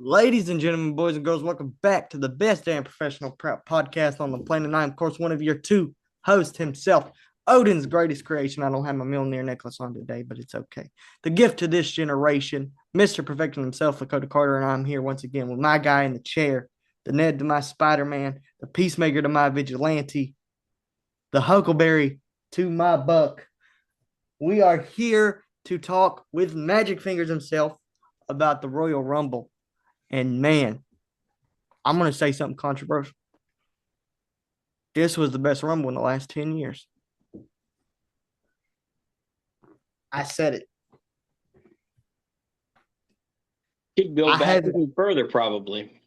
Ladies and gentlemen, boys and girls, welcome back to the best damn professional prep podcast on the planet. I am, of course, one of your two hosts himself, Odin's greatest creation. I don't have my Mjolnir necklace on today, but it's okay. The gift to this generation, Mr. Perfection himself, Lakota Carter, and I'm here once again with my guy in the chair, the Ned to my Spider-Man, the Peacemaker to my Vigilante, the Huckleberry to my Buck. We are here to talk with Magic Fingers himself about the Royal Rumble. And man, I'm going to say something controversial. This was the best Rumble in the last 10 years. I said it. Could go I back have even further, probably.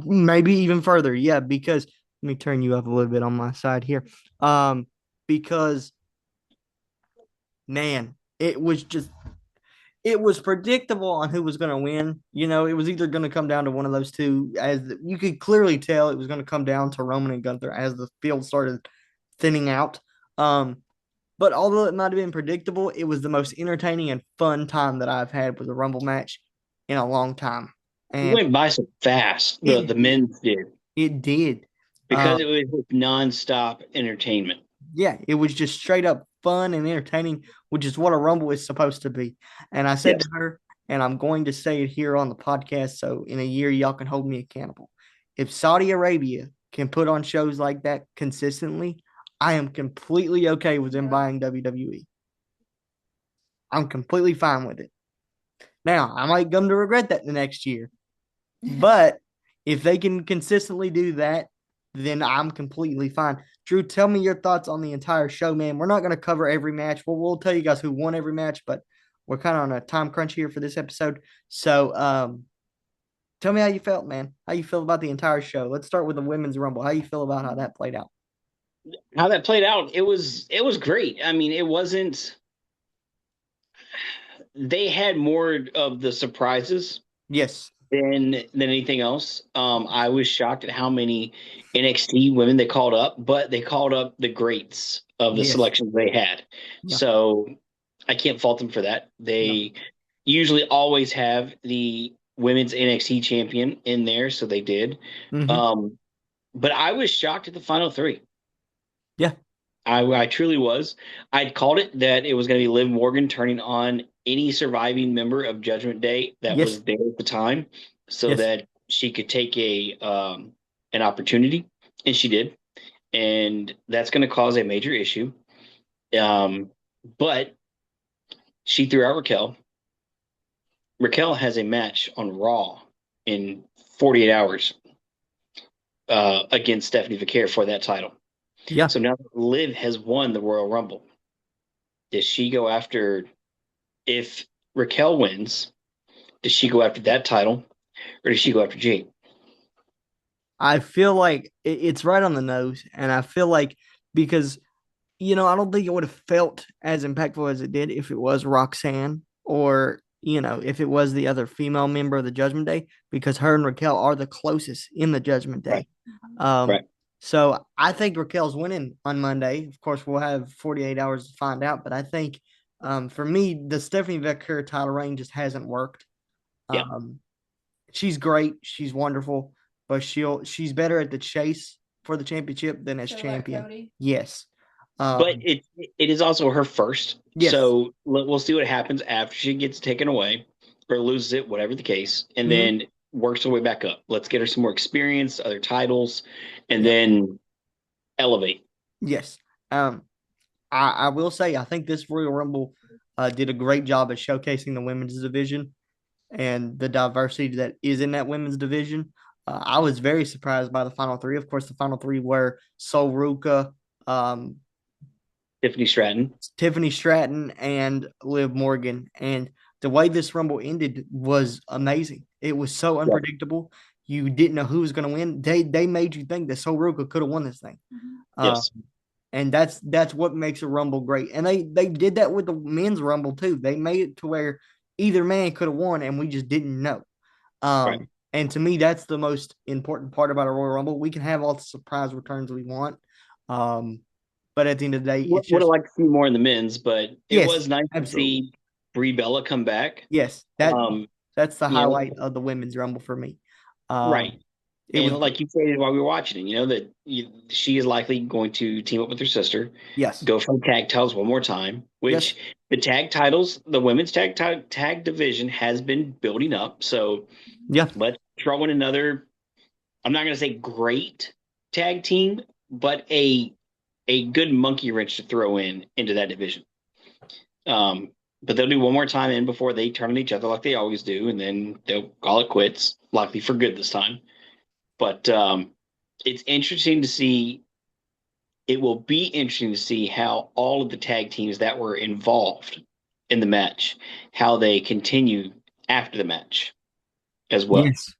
maybe even further. Yeah, because let me turn you up a little bit on my side here. Because man, it was predictable on who was going to win. You know, it was either going to come down to one of those two. You could clearly tell, it was going to come down to Roman and Gunther as the field started thinning out. Um, But although it might have been predictable, it was the most entertaining and fun time that I've had with a Rumble match in a long time. It And went by so fast. The it men's did it did. because it was nonstop entertainment. Yeah, it was just straight up fun and entertaining, which is what a Rumble is supposed to be. And I said Yes. to her, and I'm going to say it here on the podcast, so in a year y'all can hold me accountable. If Saudi Arabia can put on shows like that consistently, I am completely okay with them buying WWE. I'm completely fine with it. Now, I might come to regret that the next year, but if they can consistently do that, then I'm completely fine. Drew, tell me your thoughts on the entire show, man. We're not going to cover every match. We'll tell you guys who won every match, but we're kind of on a time crunch here for this episode. So, tell me how you felt, man. How you feel about the entire show? Let's start with the women's rumble. How you feel about how that played out? How that played out, it was great. I mean, it wasn't. They had more of the surprises Yes, than anything else. I was shocked at how many NXT women they called up, but they called up the greats of the yes, selections they had. yeah, So I can't fault them for that. no, They usually always have the women's NXT champion in there, so they did. mm-hmm, Um, but I was shocked at the final three. yeah, I truly was. I'd called it that it was going to be Liv Morgan turning on any surviving member of Judgment Day that yes, was there at the time, so yes. that she could take an opportunity, and she did, and that's going to cause a major issue. But she threw out Raquel. Raquel has a match on Raw in 48 hours against Stephanie Vaquer for that title. Yeah. So now Liv has won the Royal Rumble. Does she go after, if Raquel wins, does she go after that title or does she go after Jade? I feel like it's right on the nose. And I feel like because I don't think it would have felt as impactful as it did if it was Roxanne or, if it was the other female member of the Judgment Day, because her and Raquel are the closest in the Judgment Right, Day. Um, right. so I think Raquel's winning on Monday. Of course, we'll have 48 hours to find out, but I think for me, the Stephanie Vecker title reign just hasn't worked. Yeah. Um, she's great. She's wonderful, but she's better at the chase for the championship than as champion. Yes. But Um, it is also her first. yes. So we'll see what happens after she gets taken away or loses it, whatever the case, and Mhm. then works her way back up. Let's get her some more experience, other titles, and Yep. then elevate. Yes. Um, I will say I think this Royal Rumble did a great job at showcasing the women's division and the diversity that is in that women's division. I was very surprised by the final three. Of course, the final three were Sol Ruka, um, Tiffany Stratton. Tiffany Stratton, and Liv Morgan. And the way this Rumble ended was amazing. It was so Yeah. unpredictable. You didn't know who was going to win. They made you think that Sol Ruka could have won this thing. Uh, Yes. and that's what makes a Rumble great. And they did that with the men's Rumble too. They made it to where either man could have won, and we just didn't know. Right. And to me, that's the most important part about a Royal Rumble. We can have all the surprise returns we want, um, but at the end of the day, it's Would have just liked to see more in the men's, but it yes, was nice to absolutely, see Brie Bella come back. yes. That Um, That's the You know, highlight of the women's rumble for me. right. It And was like you stated while we were watching it, she is likely going to team up with her sister, yes, go for the tag titles one more time, yes, which the tag titles, the women's tag division has been building up. So yeah, let's throw in another, I'm not going to say great tag team, but a good monkey wrench to throw into that division. But they'll do one more time in before they turn on each other like they always do, and then they'll call it quits, likely for good this time. But it's interesting to see. It will be interesting to see how all of the tag teams that were involved in the match, how they continue after the match as well. yes,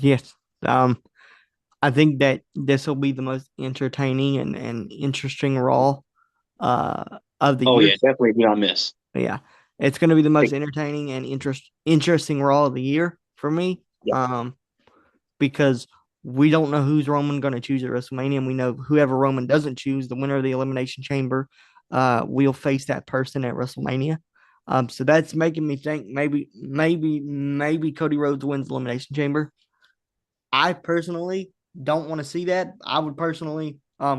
yes. I think that this will be the most entertaining and interesting Raw of the Oh year. yeah, definitely do not miss. Yeah, it's going to be the most entertaining and interesting Raw of the year for me. Yeah. Because we don't know who's Roman going to choose at WrestleMania, and we know whoever Roman doesn't choose, the winner of the Elimination Chamber, will face that person at WrestleMania. So that's making me think maybe Cody Rhodes wins the Elimination Chamber. I personally don't want to see that. I would personally, I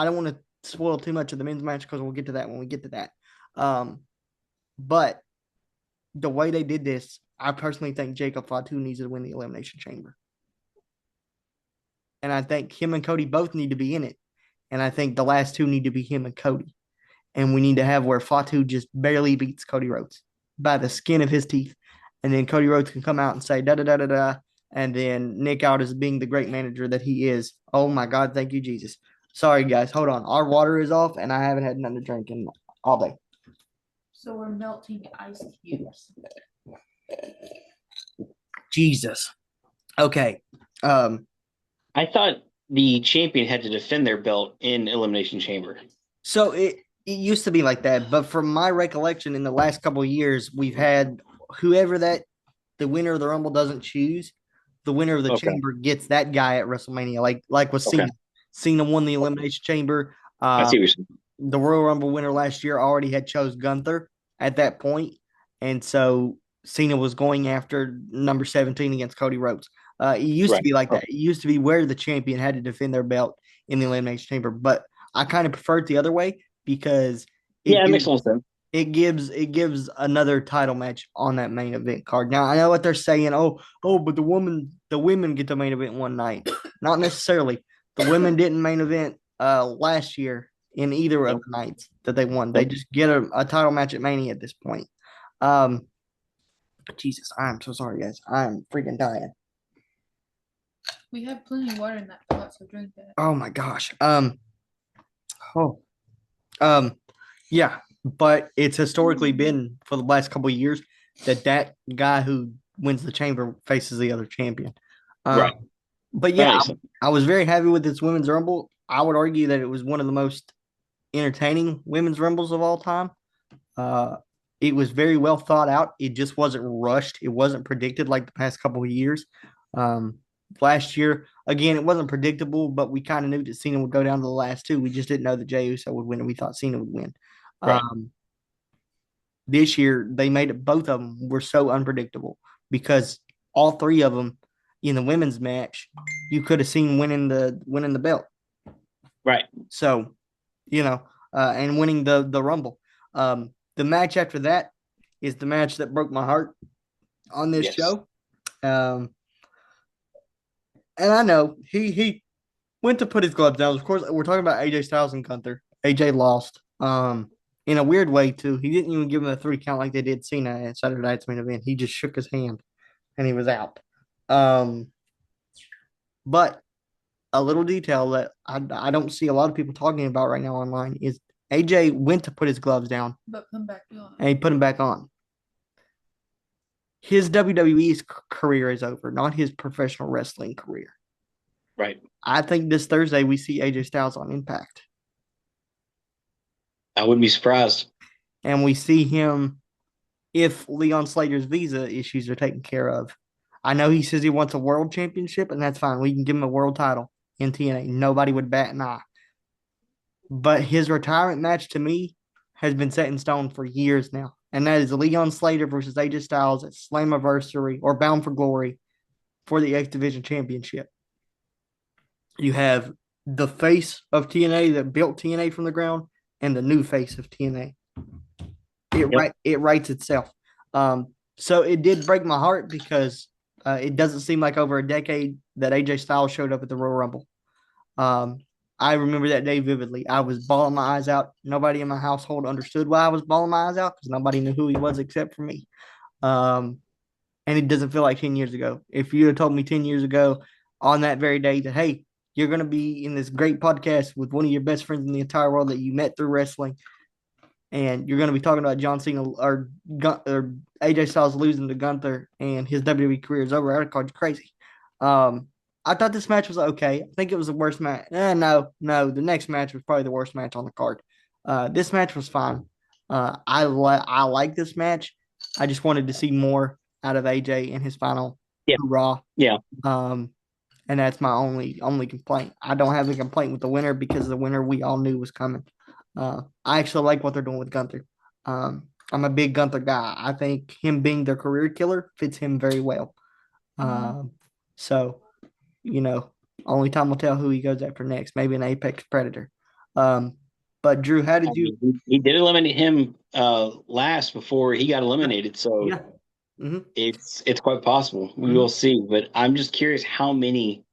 don't want to spoil too much of the men's match because we'll get to that when we get to that. But the way they did this, I personally think Jacob Fatu needs to win the Elimination Chamber. And I think him and Cody both need to be in it. And I think the last two need to be him and Cody. And we need to have where Fatu just barely beats Cody Rhodes by the skin of his teeth. And then Cody Rhodes can come out and say da da da da da. And then Nick out as being the great manager that he is. Oh my God, thank you, Jesus. Sorry, guys. Hold on. Our water is off and I haven't had nothing to drink in all day. So we're melting ice cubes. Jesus. Okay. I thought the champion had to defend their belt in Elimination Chamber. So it used to be like that, but from my recollection, in the last couple of years, we've had whoever that the winner of the Rumble doesn't choose, the winner of the Okay. Chamber gets that guy at WrestleMania. Like with Okay. Cena, Cena won the Elimination Chamber. I see what you're saying. The Royal Rumble winner last year already had chose Gunther at that point, and so Cena was going after number 17 against Cody Rhodes. It used to Right. be like Oh, that. It used to be where the champion had to defend their belt in the Elimination Chamber, but I kind of prefer it the other way because yeah, it that makes gives a little sense. it gives another title match on that main event card. Now I know what they're saying. But the women get the main event one night. Not necessarily. The women didn't main event last year in either of Nope. the nights that they won. They Nope. just get a title match at Mania at this point. Um, Jesus, I'm so sorry, guys. I'm freaking dying. We have plenty of water in that pot, so drink that. Oh my gosh. Oh, um, yeah, but it's historically been for the last couple of years that guy who wins the chamber faces the other champion. Um, Right. but That yeah, makes sense. I was very happy with this women's rumble. I would argue that it was one of the most entertaining women's rumbles of all time. Uh, it was very well thought out. It just wasn't rushed. It wasn't predicted like the past couple of years. Um, Last year, again, it wasn't predictable, but we kind of knew that Cena would go down to the last two. We just didn't know that Jey Uso would win, and we thought Cena would win. Right. This year, they made it. Both of them were so unpredictable because all three of them in the women's match, you could have seen winning the belt. Right. So, and winning the Rumble. The match after that is the match that broke my heart on this Yes. show. And I know he went to put his gloves down. Of course, we're talking about AJ Styles and Gunther. AJ lost. In a weird way too. He didn't even give him a 3 count like they did Cena at Saturday Night's Main Event. He just shook his hand and he was out. But a little detail that I don't see a lot of people talking about right now online is AJ went to put his gloves down But come back on. and he put them back on. His WWE's career is over, not his professional wrestling career. Right. I think this Thursday we see AJ Styles on Impact. I wouldn't be surprised. And we see him if Leon Slater's visa issues are taken care of. I know he says he wants a world championship, and that's fine. We can give him a world title in TNA. Nobody would bat an eye. But his retirement match to me has been set in stone for years now. and that is Leon Slater versus AJ Styles at Slammiversary or Bound for Glory for the X Division Championship. You have the face of TNA that built TNA from the ground and the new face of TNA. It writes itself. So it did break my heart because it doesn't seem like over a decade that AJ Styles showed up at the Royal Rumble. I remember that day vividly. I was bawling my eyes out. Nobody in my household understood why I was bawling my eyes out because nobody knew who he was except for me. And it doesn't feel like 10 years ago. If you had told me 10 years ago on that very day that, hey, you're going to be in this great podcast with one of your best friends in the entire world that you met through wrestling, and you're going to be talking about John Cena or AJ Styles losing to Gunther and his WWE career is over, I'd call you crazy. I thought this match was okay. I think it was the worst match. No. The next match was probably the worst match on the card. This match was fine. I like this match. I just wanted to see more out of AJ in his final Raw. Yeah. And that's my only complaint. I don't have a complaint with the winner because the winner we all knew was coming. I actually like what they're doing with Gunther. I'm a big Gunther guy. I think him being their career killer fits him very well. So, only time will tell who he goes after next. Maybe an Apex Predator. But Drew, how did you? He did eliminate him last before he got eliminated, so yeah. It's quite possible. We will see, but I'm just curious how many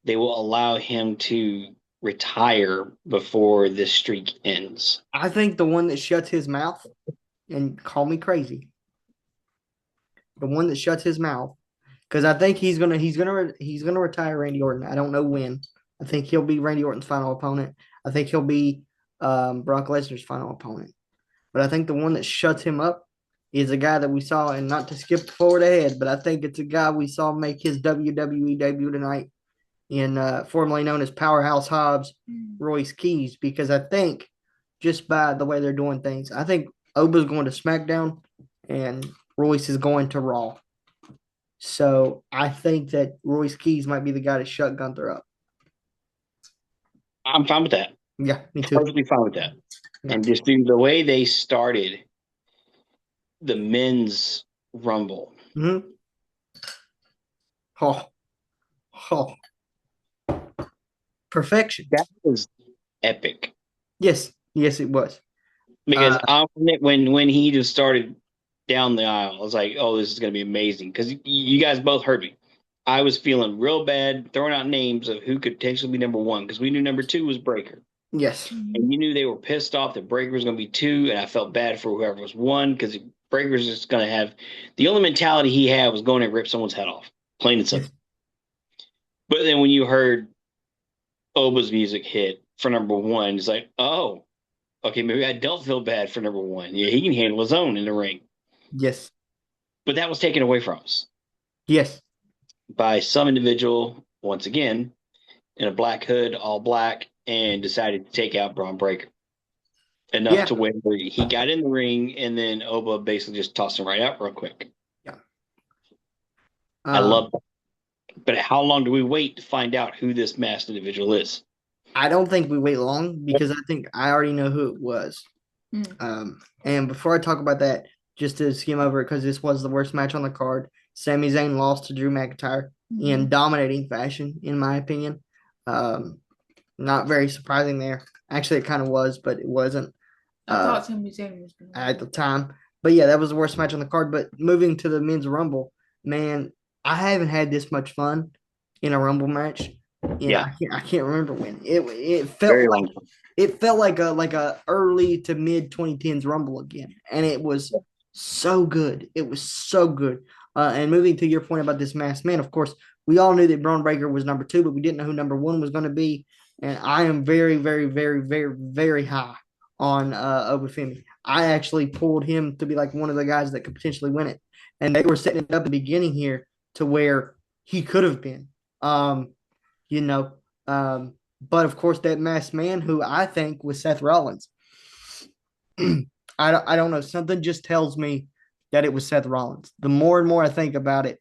they will allow him to retire before this streak ends. I think the one that shuts his mouth, and call me crazy, the one that shuts his mouth, because I think he's gonna retire Randy Orton. I don't know when. I think he'll be Randy Orton's final opponent. I think he'll be Brock Lesnar's final opponent. But I think the one that shuts him up is a guy that we saw, and not to skip forward ahead, but I think it's a guy we saw make his WWE debut tonight in formerly known as Powerhouse Hobbs, Royce Keys, because I think just by the way they're doing things, I think Oba's going to SmackDown and Royce is going to Raw. So I think that Royce Keys might be the guy to shut Gunther up. I'm fine with that. Yeah, me too. Perfectly fine with that. Yeah. And just the way they started the men's Rumble. Mm-hmm. Oh. Perfection. That was epic. Yes, it was. Because when he just started down the aisle, I was like, oh, this is going to be amazing. Because you guys both heard me. I was feeling real bad, throwing out names of who could potentially be number one, because we knew number two was Breaker. Yes. And you knew they were pissed off that Breaker was going to be two, and I felt bad for whoever was one, because Breaker's just going to have – the only mentality he had was going to rip someone's head off, plain and simple. But then when you heard Oba's music hit for number one, it's like, oh, okay, maybe I don't feel bad for number one. Yeah, he can handle his own in the ring. Yes. But that was taken away from us. Yes. By some individual, once again, in a black hood, all black, and decided to take out Braun Breaker. Enough to where he got in the ring, and then Oba basically just tossed him right out real quick. Yeah. I love that. But how long do we wait to find out who this masked individual is? I don't think we wait long, because I think I already know who it was. And before I talk about that, just to skim over it, because this was the worst match on the card, Sami Zayn lost to Drew McIntyre in dominating fashion, in my opinion. Not very surprising there. Actually, it kind of was, but it wasn't. I thought Sami Zayn was going to at the time. But yeah, that was the worst match on the card. But moving to the men's Rumble, man, I haven't had this much fun in a Rumble match. I can't remember when. It felt like a early to mid 2010s Rumble again, and it was so good. It was so good. And moving to your point about this masked man, of course, we all knew that Braun Breaker was number two, but we didn't know who number one was going to be. And I am very, very, very, very, very high on Obafemi. I actually pulled him to be like one of the guys that could potentially win it. And they were setting it up at the beginning here to where he could have been. But of course, that masked man, who I think was Seth Rollins. I don't know. Something just tells me that it was Seth Rollins. The more and more I think about it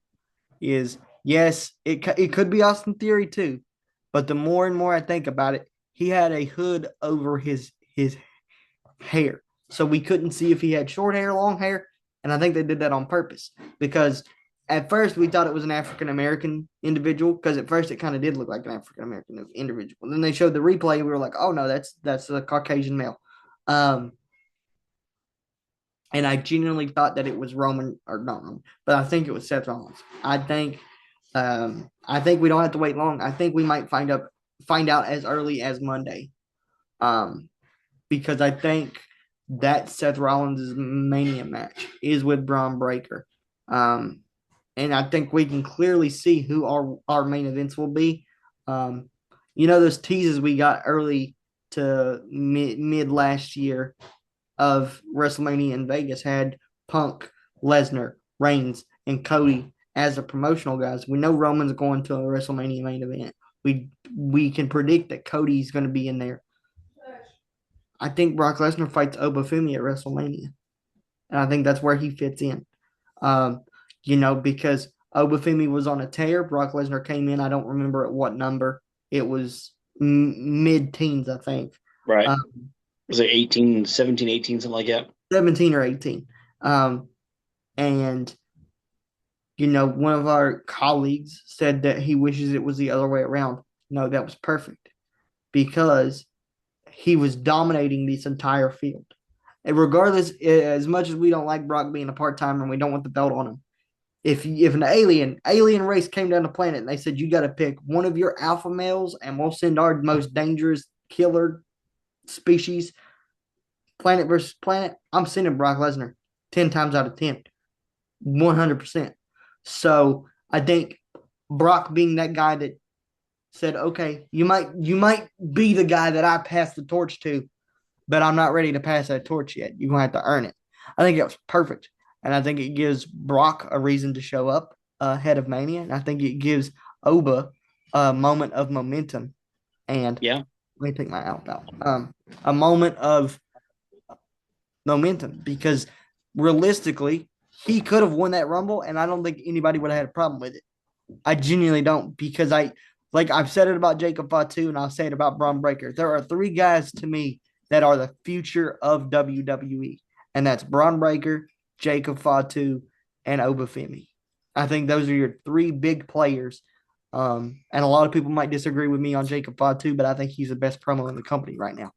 is, yes, it could be Austin Theory too. But the more and more I think about it, he had a hood over his hair. So we couldn't see if he had short hair, long hair. And I think they did that on purpose because at first we thought it was an African American individual because at first it kind of did look like an African American individual. And then they showed the replay. And we were like, oh no, that's a Caucasian male. And I genuinely thought that it was Roman or not Roman, but I think it was Seth Rollins. I think we don't have to wait long. I think we might find out as early as Monday, because I think that Seth Rollins' Mania match is with Braun Breaker, and I think we can clearly see who our main events will be. Those teases we got early to mid last year of WrestleMania in Vegas had Punk, Lesnar, Reigns, and Cody as the promotional guys. We know Roman's going to a WrestleMania main event. We can predict that Cody's going to be in there. I think Brock Lesnar fights Obafemi at WrestleMania, and I think that's where he fits in. Because Obafemi was on a tear. Brock Lesnar came in. I don't remember at what number. It was mid-teens, I think. Right. Was it 18, 17, 18, something like that? 17 or 18. And, one of our colleagues said that he wishes it was the other way around. No, that was perfect because he was dominating this entire field. And regardless, as much as we don't like Brock being a part-timer and we don't want the belt on him, if an alien race came down the planet and they said, you got to pick one of your alpha males and we'll send our most dangerous killer species planet versus planet, I'm sending Brock Lesnar 10 times out of 10, 100%. So I think Brock being that guy that said, okay, you might be the guy that I pass the torch to, but I'm not ready to pass that torch yet. You're going to have to earn it. I think it was perfect. And I think it gives Brock a reason to show up ahead of Mania. And I think it gives Oba a moment of momentum. And let me take my out. A moment of momentum because realistically, he could have won that Rumble, and I don't think anybody would have had a problem with it. I genuinely don't because I've said it about Jacob Fatu and I'll say it about Braun Breaker. There are three guys to me that are the future of WWE, and that's Braun Breaker, Jacob Fatu, and Obafemi. I think those are your three big players. And a lot of people might disagree with me on Jacob Fatu, but I think he's the best promo in the company right now.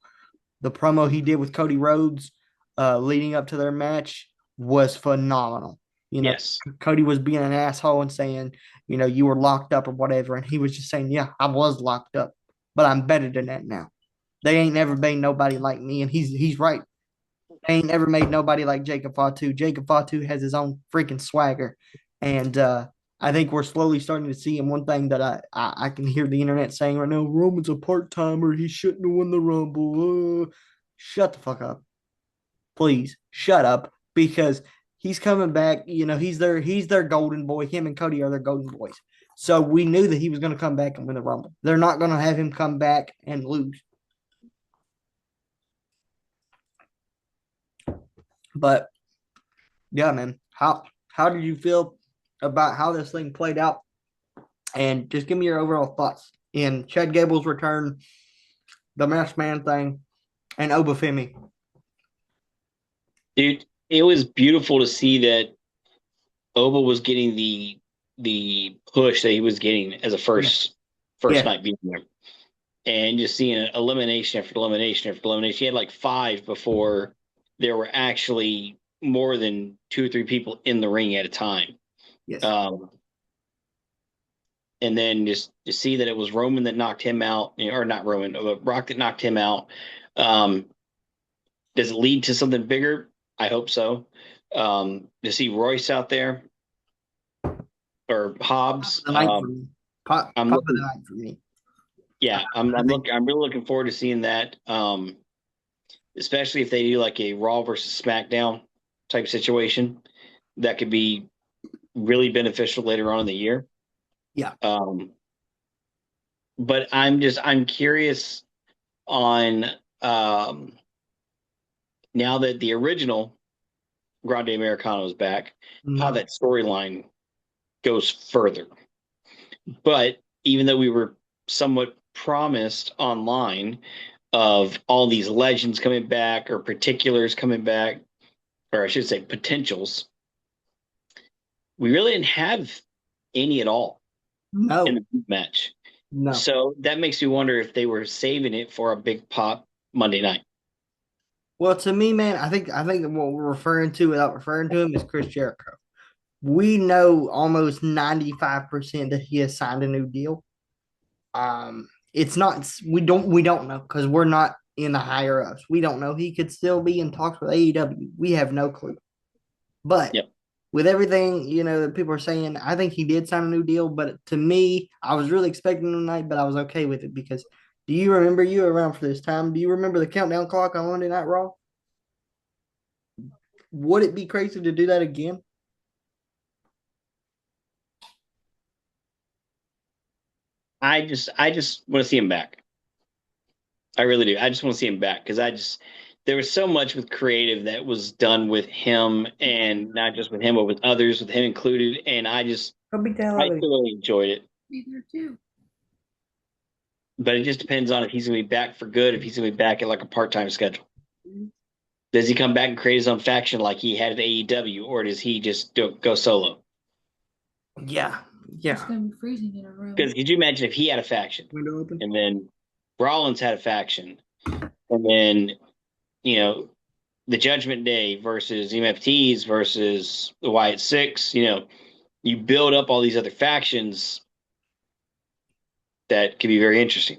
The promo he did with Cody Rhodes leading up to their match was phenomenal. Yes. Cody was being an asshole and saying, you were locked up or whatever. And he was just saying, yeah, I was locked up, but I'm better than that now. They ain't never made nobody like me. And he's right. They ain't never made nobody like Jacob Fatu. Jacob Fatu has his own freaking swagger. And I think we're slowly starting to see him. One thing that I can hear the internet saying right now, Roman's a part-timer. He shouldn't have won the Rumble. Shut the fuck up. Please, shut up. Because he's coming back. He's their golden boy. Him and Cody are their golden boys. So we knew that he was going to come back and win the Rumble. They're not going to have him come back and lose. But yeah, man, how did you feel about how this thing played out? And just give me your overall thoughts in Chad Gable's return, the Masked Man thing, and Obafemi. Dude, it was beautiful to see that Oba was getting the push that he was getting as a first night being there. And just seeing elimination after elimination after elimination. He had like 5 before there were actually more than 2 or 3 people in the ring at a time. Yes. And then just to see that it was Roman that knocked him out, or not Roman, but Brock that knocked him out. Does it lead to something bigger? I hope so. To see Royce out there or Hobbs. I'm looking for me. Yeah, I'm really looking forward to seeing that. Especially if they do like a Raw versus SmackDown type situation, that could be really beneficial later on in the year. Yeah. But I'm curious on now that the original Grande Americano is back, how that storyline goes further. But even though we were somewhat promised online of all these legends coming back or particulars coming back, or I should say potentials we really didn't have any at all No, in the match. no. So that makes me wonder if they were saving it for a big pop Monday night. Well, to me, man, I think what we're referring to without referring to him is Chris Jericho. We know almost 95% that he has signed a new deal. It's not we don't know because we're not in the higher ups. We don't know. He could still be in talks with AEW. We have no clue. But Yep. with everything, that people are saying, I think he did sign a new deal. But to me, I was really expecting him tonight, but I was okay with it because do you remember you were around for this time? Do you remember the countdown clock on Monday Night Raw? Would it be crazy to do that again? I just want to see him back. I really do. I just want to see him back because there was so much with creative that was done with him and not just with him, but with others, with him included. And Go beat the hell I out of him. thoroughly enjoyed it. Me there too. But it just depends on if he's going to be back for good, if he's going to be back at like a part-time schedule. Does he come back and create his own faction like he had at AEW, or does he just go solo? Yeah, It's yeah. gonna be freezing in a room. Because could you imagine if he had a faction Window open. and then Rollins had a faction and then, the Judgment Day versus MFTs versus the Wyatt Six, you build up all these other factions that could be very interesting.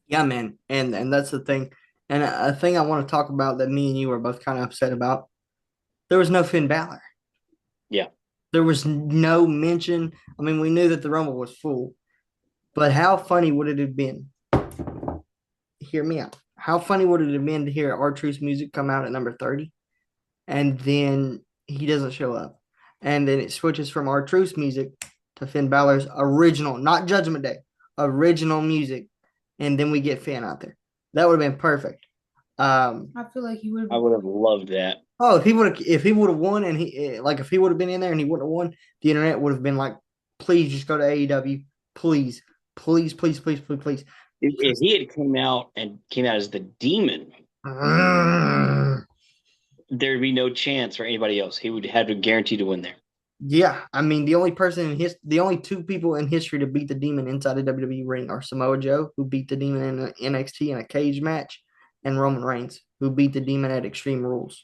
Yeah, man, and that's the thing. And a thing I want to talk about that me and you were both kind of upset about. There was no Finn Balor. Yeah. There was no mention. I mean, we knew that the Rumble was full, but how funny would it have been? Hear me out. How funny would it have been to hear R-Truth's music come out at number 30 and then he doesn't show up? And then it switches from R-Truth's music to Finn Balor's original, not Judgment Day, original music. And then we get Finn out there. That would have been perfect. I feel like he would I have. would have loved that. Oh, if he would have won and if he would have been in there and he wouldn't have won, the internet would have been like, please just go to AEW. Please, please, please, please, please, please. If he had came out as the demon, there'd be no chance for anybody else. He would have to guarantee to win there. Yeah, I mean the only two people in history to beat the Demon inside a WWE ring are Samoa Joe, who beat the Demon in an NXT in a cage match, and Roman Reigns, who beat the Demon at Extreme Rules.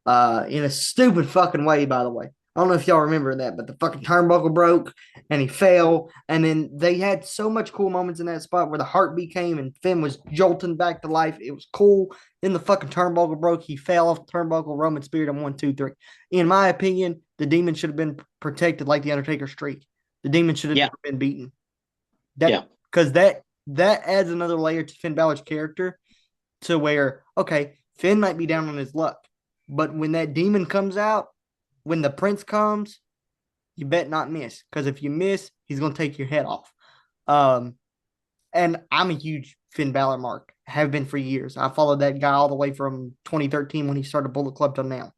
In a stupid fucking way, by the way. I don't know if y'all remember that, but the fucking turnbuckle broke and he fell. And then they had so much cool moments in that spot where the heartbeat came and Finn was jolting back to life. It was cool. Then the fucking turnbuckle broke. He fell off the turnbuckle. Roman speared him 1, 2, 3. In my opinion, the Demon should have been protected like the Undertaker streak. The Demon should have never been beaten. Because that adds another layer to Finn Balor's character to where, okay, Finn might be down on his luck. But when that Demon comes out, when the Prince comes, you bet not miss. Because if you miss, he's going to take your head off. And I'm a huge Finn Balor mark. Have been for years. I followed that guy all the way from 2013 when he started Bullet Club till now.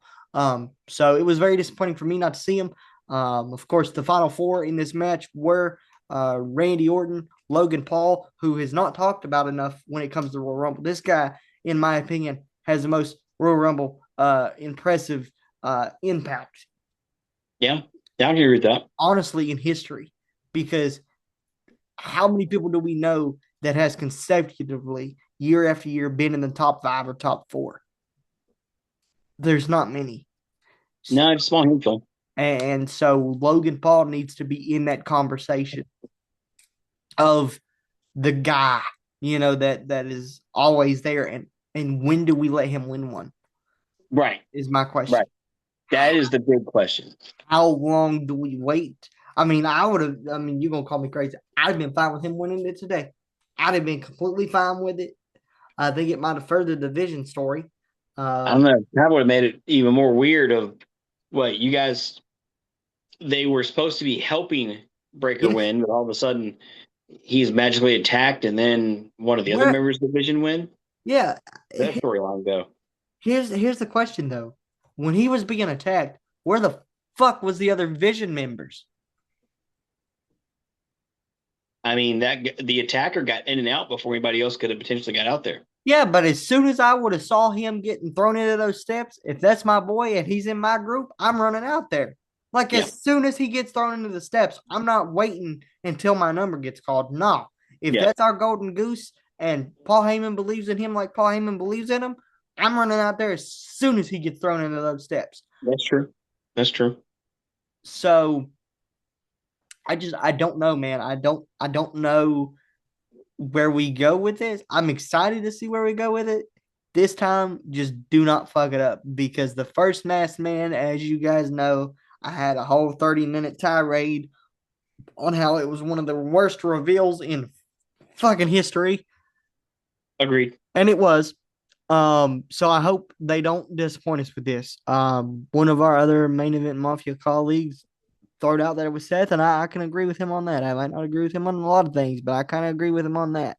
So it was very disappointing for me not to see him. Of course, the final four in this match were Randy Orton, Logan Paul, who is not talked about enough when it comes to Royal Rumble. This guy, in my opinion, has the most Royal Rumble impressive impact. Yeah, I agree with that. Honestly, in history, because how many people do we know that has consecutively, year after year, been in the top 5 or top 4? There's not many. No, it's a small handful. And so Logan Paul needs to be in that conversation of the guy, that is always there. And when do we let him win one? Right. Is my question. Right. That is the big question. How long do we wait? I mean, you're going to call me crazy. I'd have been fine with him winning it today. I'd have been completely fine with it. I think it might have furthered the Vision story. I don't know. That would have made it even more weird of what you guys, they were supposed to be helping Breaker win, but all of a sudden he's magically attacked and then one of the other members of the Vision win. Yeah. That storyline go. Here's the question though. When he was being attacked, where the fuck was the other Vision members? I mean, the attacker got in and out before anybody else could have potentially got out there. Yeah, but as soon as I would have saw him getting thrown into those steps, if that's my boy and he's in my group, I'm running out there. Like Yeah. as soon as he gets thrown into the steps, I'm not waiting until my number gets called. No. If Yeah. that's our golden goose and Paul Heyman believes in him like Paul Heyman believes in him, I'm running out there as soon as he gets thrown into those steps. That's true. That's true. So I don't know, man. I don't know where we go with this. I'm excited to see where we go with it. This time, just do not fuck it up because the first Masked Man, as you guys know, I had a whole 30-minute tirade on how it was one of the worst reveals in fucking history. Agreed. And it was. So I hope they don't disappoint us with this. One of our other main event mafia colleagues thrown out that it was Seth, and I can agree with him on that. I might not agree with him on a lot of things, but I kind of agree with him on that.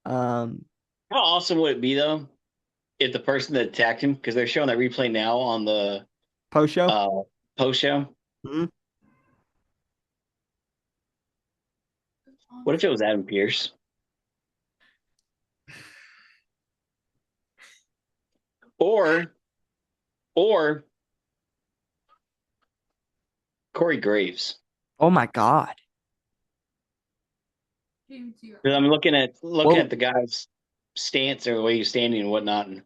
Um, How awesome would it be though if the person that attacked him, because they're showing that replay now on the Post show. uh, post show. Mm-hmm. What if it was Adam Pierce? Or Corey Graves. Oh my God. Because I'm looking at the guy's stance or the way he's standing and whatnot. And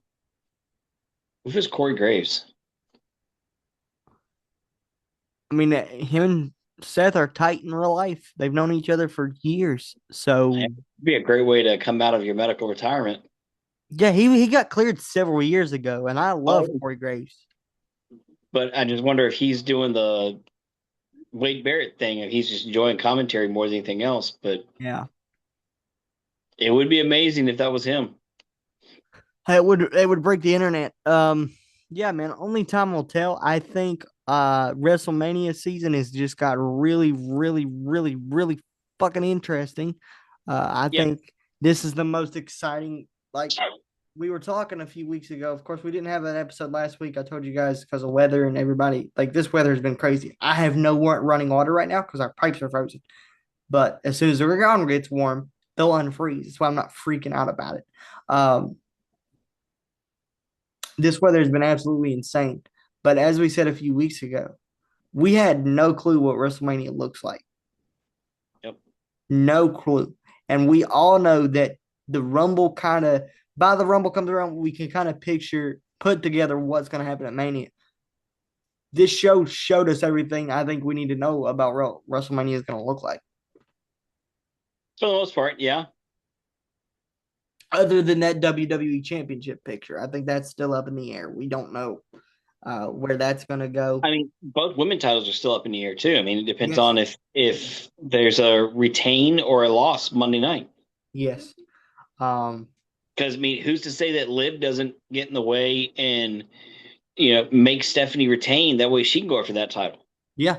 what if it's Corey Graves? I mean, him and Seth are tight in real life. They've known each other for years. So It'd be a great way to come out of your medical retirement. yeah, he got cleared several years ago, and I love Oh. Corey Graves. But I just wonder if he's doing the Wade Barrett thing and he's just enjoying commentary more than anything else. But Yeah, it would be amazing if that was him. it would break the internet. Yeah, man. Only time will tell. I think WrestleMania season has just got really, really, really, really fucking interesting. I Yeah. think this is the most exciting. Like we were talking a few weeks ago. Of course, we didn't have an episode last week. I told you guys because of weather and everybody. Like this weather has been crazy. I have no running water right now because our pipes are frozen. But as soon as the ground gets warm, they'll unfreeze. That's why I'm not freaking out about it. This weather has been absolutely insane. But as we said a few weeks ago, we had no clue what WrestleMania looks like. Yep. No clue. And we all know that the Rumble by the Rumble comes around, we can kind of put together what's going to happen at Mania. This show showed us everything I think we need to know about WrestleMania is going to look like. For the most part, yeah. Other than that WWE Championship picture, I think that's still up in the air. We don't know where that's going to go. I mean, both women titles are still up in the air too. I mean, it depends Yes. on if there's a retain or a loss Monday night. Yes. Because I mean, who's to say that Liv doesn't get in the way and make Stephanie retain? That way she can go after that title. Yeah.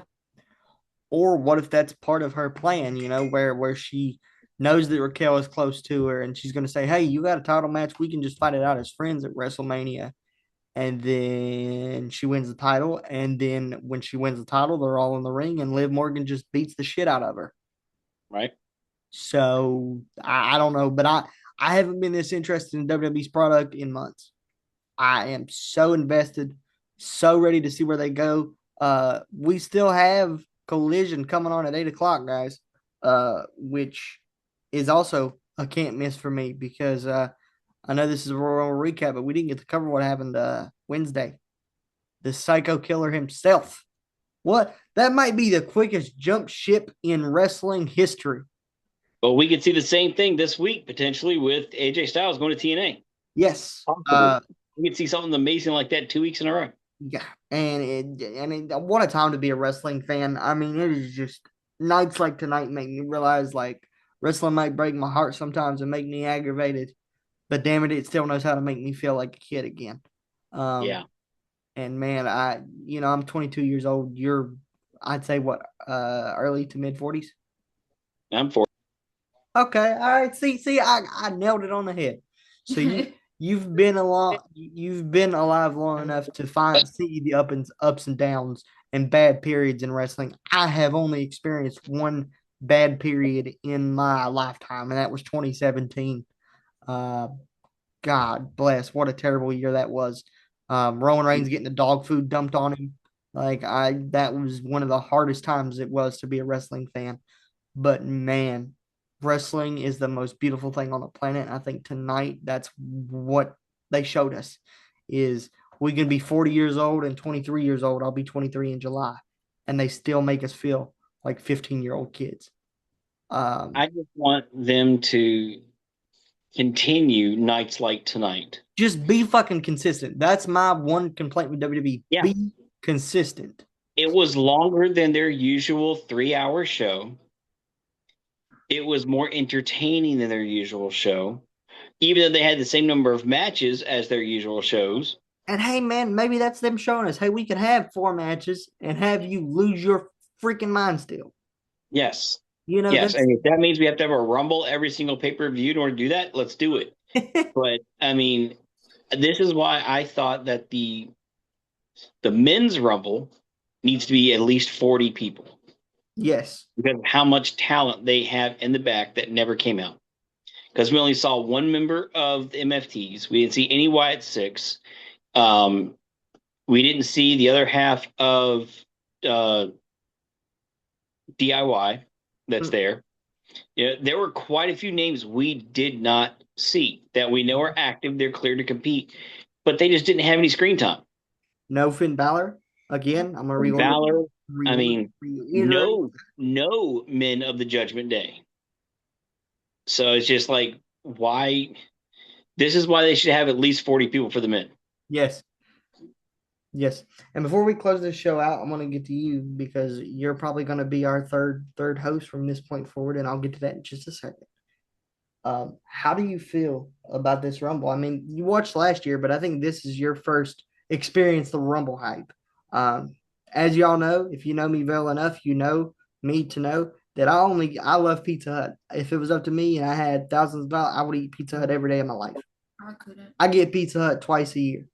Or what if that's part of her plan? Where she knows that Raquel is close to her, and she's going to say, "Hey, you got a title match? We can just fight it out as friends at WrestleMania." And then she wins the title, and then when she wins the title, they're all in the ring, and Liv Morgan just beats the shit out of her. Right. So I don't know, but I haven't been this interested in WWE's product in months. I am so invested, so ready to see where they go. We still have Collision coming on at 8 o'clock, guys, which is also a can't miss for me because I know this is a Royal recap, but we didn't get to cover what happened Wednesday. The Psycho Killer himself. What? That might be the quickest jump ship in wrestling history. But we could see the same thing this week potentially with AJ Styles going to TNA. Yes. We could see something amazing like that 2 weeks in a row. Yeah, what a time to be a wrestling fan. I mean, it is just nights like tonight make me realize like wrestling might break my heart sometimes and make me aggravated, but damn it, it still knows how to make me feel like a kid again. Yeah. And man, I'm 22 years old. I'd say what, early to mid 40s. I'm for it. Okay, all right. See, I nailed it on the head. So you've been alive long enough to see the ups and downs and bad periods in wrestling. I have only experienced one bad period in my lifetime, and that was 2017. God bless, what a terrible year that was. Roman Reigns getting the dog food dumped on him. That was one of the hardest times it was to be a wrestling fan. But man, wrestling is the most beautiful thing on the planet. I think tonight that's what they showed us is we can be 40 years old and 23 years old. I'll be 23 in July, and they still make us feel like 15-year-old kids. I just want them to continue nights like tonight. Just be fucking consistent. That's my one complaint with WWE. Yeah. Be consistent. It was longer than their usual 3-hour show. It was more entertaining than their usual show, even though they had the same number of matches as their usual shows. And hey, man, maybe that's them showing us, hey, we could have 4 matches and have you lose your freaking mind still. Yes. You know, yes. And if that means we have to have a Rumble every single pay-per-view in order to do that, let's do it. But, I mean, this is why I thought that the men's Rumble needs to be at least 40 people. Yes. Because of how much talent they have in the back that never came out. Because we only saw one member of the MFTs. We didn't see any Wyatt Six. We didn't see the other half of DIY that's there. Yeah, there were quite a few names we did not see that we know are active. They're clear to compete, but they just didn't have any screen time. No Finn Balor. Again, I'm going to Balor. I mean, no men of the Judgment Day. So it's just like, why? This is why they should have at least 40 people for the men. Yes. Yes. And before we close this show out, I'm going to get to you because you're probably going to be our third host from this point forward, and I'll get to that in just a second. How do you feel about this Rumble? I mean, you watched last year, but I think this is your first experience the Rumble hype. As y'all know, if you know me well enough, you know me to know that I love Pizza Hut. If it was up to me and I had thousands of dollars, I would eat Pizza Hut every day of my life. I couldn't. I get Pizza Hut twice a year.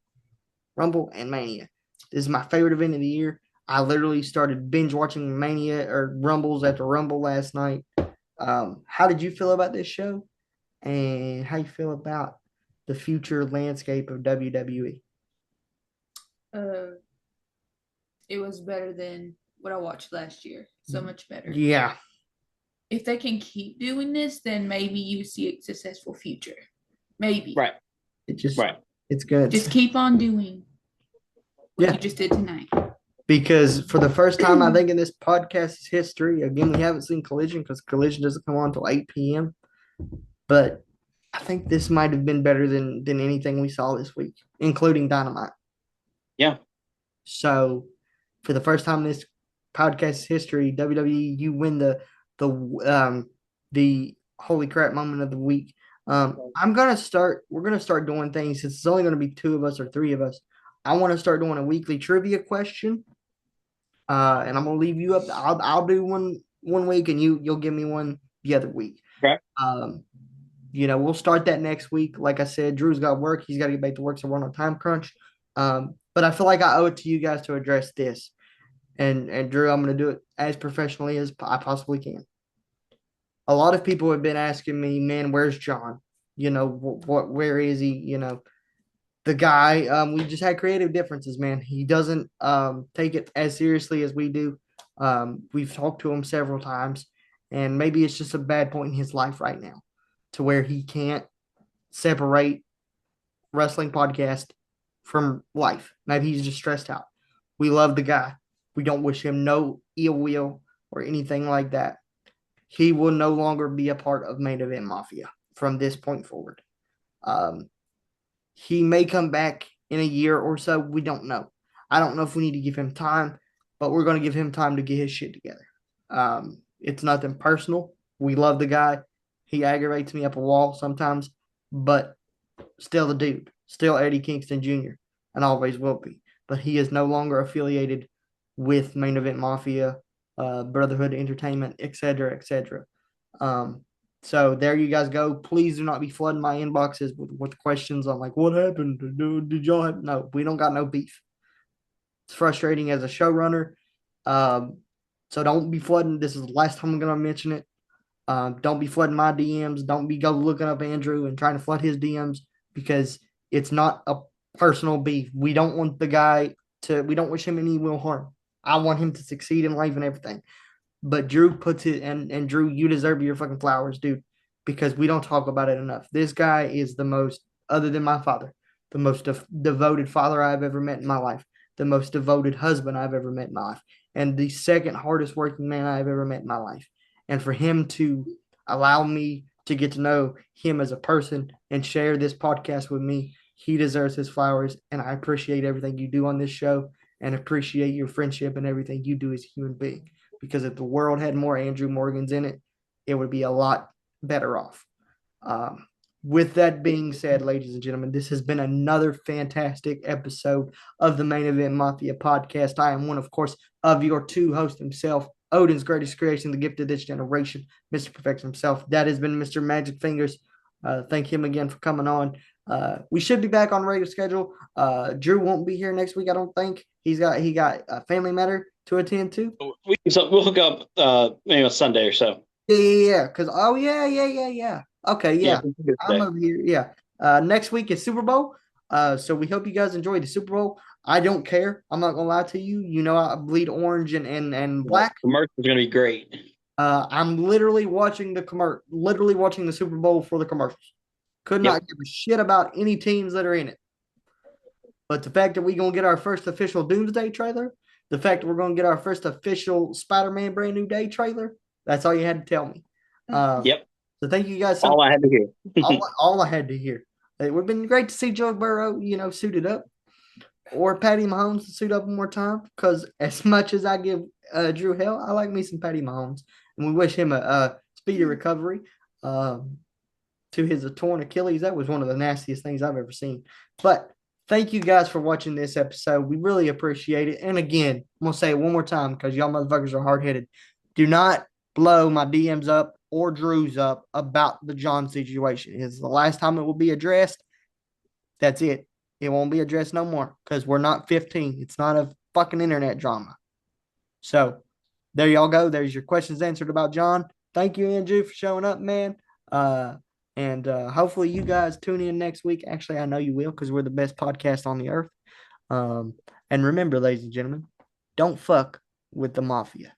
Rumble and Mania. This is my favorite event of the year. I literally started binge watching Mania or Rumbles after Rumble last night. How did you feel about this show? And how you feel about the future landscape of WWE? It was better than what I watched last year. So much better. Yeah. If they can keep doing this, then maybe you see a successful future. Maybe. Right. It's good. Just keep on doing what you just did tonight. Because for the first time, I think in this podcast's history, again, we haven't seen Collision because Collision doesn't come on until 8 p.m. But I think this might have been better than anything we saw this week, including Dynamite. Yeah. So for the first time in this podcast's history, WWE, you win the holy crap moment of the week. We're gonna start doing things since it's only gonna be 2 of us or 3 of us. I want to start doing a weekly trivia question. And I'm gonna leave you up. I'll do one week and you'll give me one the other week. Okay. We'll start that next week. Like I said, Drew's got work. He's got to get back to work, so we're on a time crunch. But I feel like I owe it to you guys to address this. And Drew, I'm going to do it as professionally as I possibly can. A lot of people have been asking me, man, where's John? Where is he? The guy, we just had creative differences, man. He doesn't take it as seriously as we do. We've talked to him several times, and maybe it's just a bad point in his life right now to where he can't separate wrestling podcast from life. Maybe he's just stressed out. We love the guy. We don't wish him no ill will or anything like that. He will no longer be a part of Main Event Mafia from this point forward. He may come back in a year or so. We don't know. I don't know if we need to give him time, but we're going to give him time to get his shit together. It's nothing personal. We love the guy. He aggravates me up a wall sometimes, but still the dude. Still Eddie Kingston Jr. and always will be. But he is no longer affiliated with Main Event Mafia, Brotherhood Entertainment, etc., etc. So there you guys go. Please do not be flooding my inboxes with questions on like, what happened? Did y'all have? No, we don't got no beef. It's frustrating as a showrunner. So don't be flooding. This is the last time I'm going to mention it. Don't be flooding my DMs. Don't be go looking up Andrew and trying to flood his DMs because it's not a personal beef. We don't want the guy we don't wish him any will harm. I want him to succeed in life and everything. But Drew puts it, and Drew, you deserve your fucking flowers, dude, because we don't talk about it enough. This guy is the most, other than my father, the most devoted father I've ever met in my life, the most devoted husband I've ever met in my life, and the second hardest working man I've ever met in my life. And for him to allow me to get to know him as a person and share this podcast with me, he deserves his flowers. And I appreciate everything you do on this show and appreciate your friendship and everything you do as a human being, because if the world had more Andrew Morgans in it, it would be a lot better off. With that being said, ladies and gentlemen, this has been another fantastic episode of the Main Event Mafia podcast. I am one, of course, of your two hosts himself, Odin's greatest creation, the gift of this generation, Mr. Perfection himself. That has been Mr. Magic Fingers. Thank him again for coming on. We should be back on regular schedule. Drew won't be here next week, I don't think. He got a family matter to attend to. We'll hook up maybe on Sunday or so. Yeah. Because yeah. Okay, yeah. I'm over here. Yeah. Next week is Super Bowl. So we hope you guys enjoy the Super Bowl. I don't care. I'm not gonna lie to you. You know I bleed orange and black. The commercial is gonna be great. I'm literally watching the Super Bowl for the commercials. Could not give a shit about any teams that are in it. But the fact that we're going to get our first official Doomsday trailer, the fact that we're going to get our first official Spider-Man Brand New Day trailer, that's all you had to tell me. Yep. So thank you guys. All I had to hear. all I had to hear. It would have been great to see Joe Burrow, suited up. Or Patty Mahomes to suit up one more time. Because as much as I give Drew hell, I like me some Patty Mahomes. And we wish him a speedy recovery to his torn Achilles. That was one of the nastiest things I've ever seen. But thank you guys for watching this episode. We really appreciate it. And again, I'm going to say it one more time because y'all motherfuckers are hard-headed. Do not blow my DMs up or Drew's up about the John situation. It's the last time it will be addressed. That's it. It won't be addressed no more because we're not 15. It's not a fucking internet drama. So there y'all go. There's your questions answered about John. Thank you, Andrew, for showing up, man. And hopefully you guys tune in next week. Actually, I know you will because we're the best podcast on the earth. And remember, ladies and gentlemen, don't fuck with the mafia.